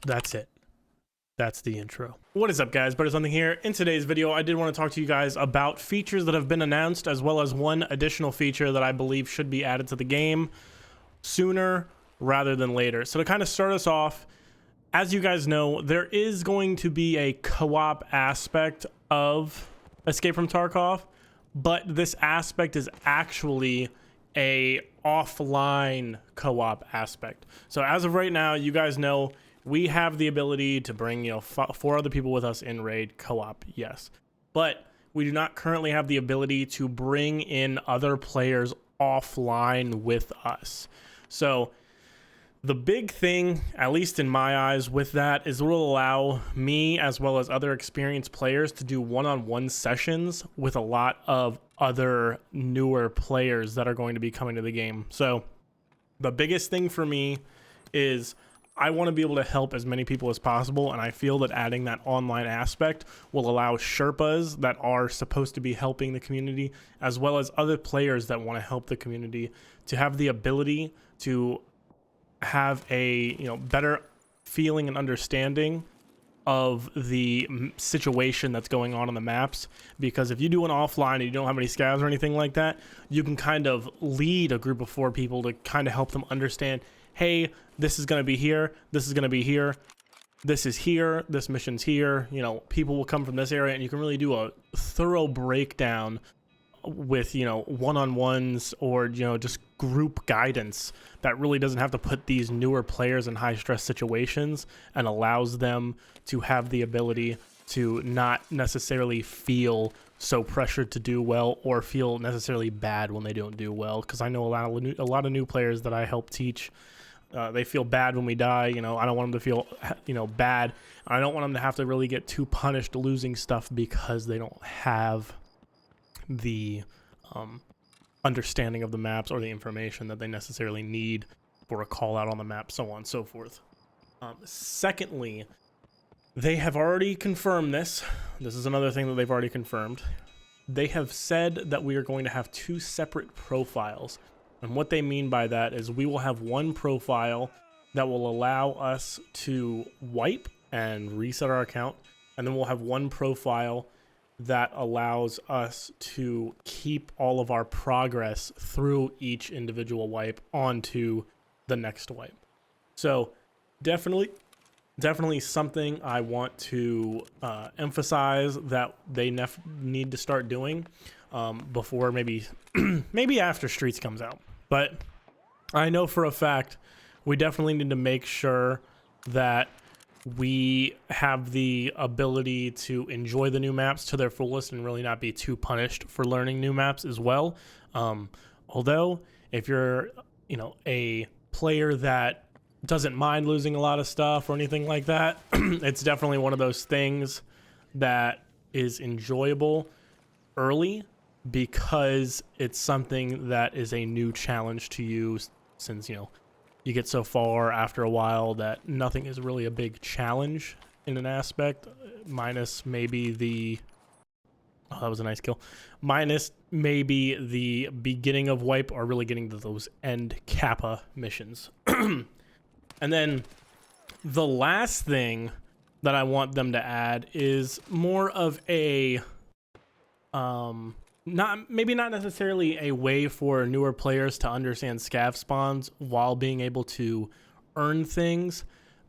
That's it. That's the intro. What is up, guys? But something here. In today's video, I did want to talk to you guys about features that have been announced, as well as one additional feature that I believe should be added to the game sooner rather than later. So to kind of start us off, as you guys know, there is going to be a co-op aspect of Escape from Tarkov, but this aspect is actually a offline co-op aspect. So as of right now, you guys know we have the ability to bring, 4 other people with us in raid co-op, yes. But we do not currently have the ability to bring in other players offline with us. So the big thing, at least in my eyes, with that is it will allow me as well as other experienced players to do one-on-one sessions with a lot of other newer players that are going to be coming to the game. So the biggest thing for me is I want to be able to help as many people as possible, and I feel that adding that online aspect will allow Sherpas that are supposed to be helping the community, as well as other players that want to help the community, to have the ability to have a better feeling and understanding of the situation that's going on the maps. Because if you do an offline and you don't have any scavs or anything like that, you can kind of lead a group of 4 people to kind of help them understand, hey, this is going to be here, this is going to be here, this is here, this mission's here, people will come from this area, and you can really do a thorough breakdown with one-on-ones or just group guidance that really doesn't have to put these newer players in high stress situations, and allows them to have the ability to not necessarily feel so pressured to do well or feel necessarily bad when they don't do well. Because I know a lot of new players that I help teach, they feel bad when we die. I don't want them to feel bad. I don't want them to have to really get too punished losing stuff because they don't have the understanding of the maps or the information that they necessarily need for a call out on the map, so on and so forth. Secondly, they have already confirmed this. This is another thing that they've already confirmed. They have said that we are going to have 2 separate profiles. And what they mean by that is we will have one profile that will allow us to wipe and reset our account. And then we'll have one profile that allows us to keep all of our progress through each individual wipe onto the next wipe. So definitely something I want to emphasize that they need to start doing before maybe after Streets comes out. But I know for a fact we definitely need to make sure that we have the ability to enjoy the new maps to their fullest and really not be too punished for learning new maps as well. Although if you're a player that doesn't mind losing a lot of stuff or anything like that, it's definitely one of those things that is enjoyable early, because it's something that is a new challenge to you, since you get so far after a while that nothing is really a big challenge in an aspect, minus maybe the that was a nice kill, minus maybe the beginning of wipe, or really getting to those end kappa missions. And then the last thing that I want them to add is more of a not necessarily a way for newer players to understand scav spawns while being able to earn things,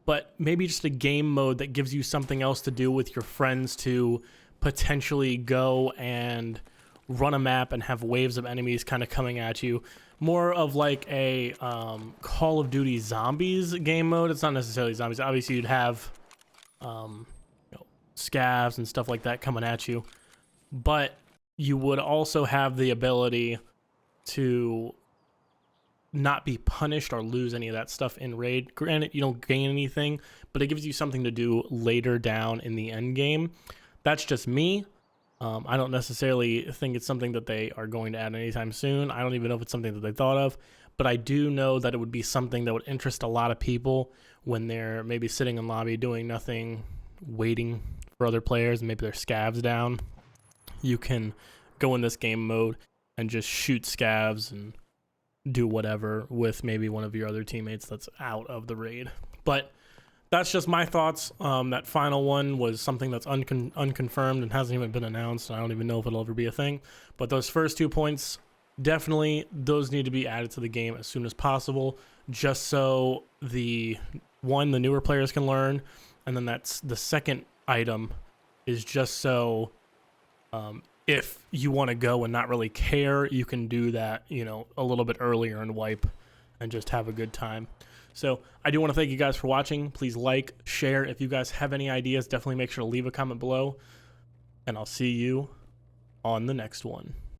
but maybe just a game mode that gives you something else to do with your friends to potentially go and run a map and have waves of enemies kind of coming at you. More of like a Call of Duty Zombies game mode. It's not necessarily zombies. Obviously, you'd have scavs and stuff like that coming at you, but you would also have the ability to not be punished or lose any of that stuff in raid. Granted, you don't gain anything, but it gives you something to do later down in the end game. That's just me. I don't necessarily think it's something that they are going to add anytime soon. I don't even know if it's something that they thought of, but I do know that it would be something that would interest a lot of people when they're maybe sitting in lobby doing nothing, waiting for other players, and maybe their scavs down. You can go in this game mode and just shoot scavs and do whatever with maybe one of your other teammates that's out of the raid. But that's just my thoughts. That final one was something that's unconfirmed and hasn't even been announced. I don't even know if it'll ever be a thing. But those first 2 points, definitely, those need to be added to the game as soon as possible, just so the newer players can learn, and then that's the second item is just so if you want to go and not really care, you can do that, a little bit earlier and wipe and just have a good time. So I do want to thank you guys for watching. Please like, share. If you guys have any ideas, definitely make sure to leave a comment below, and I'll see you on the next one.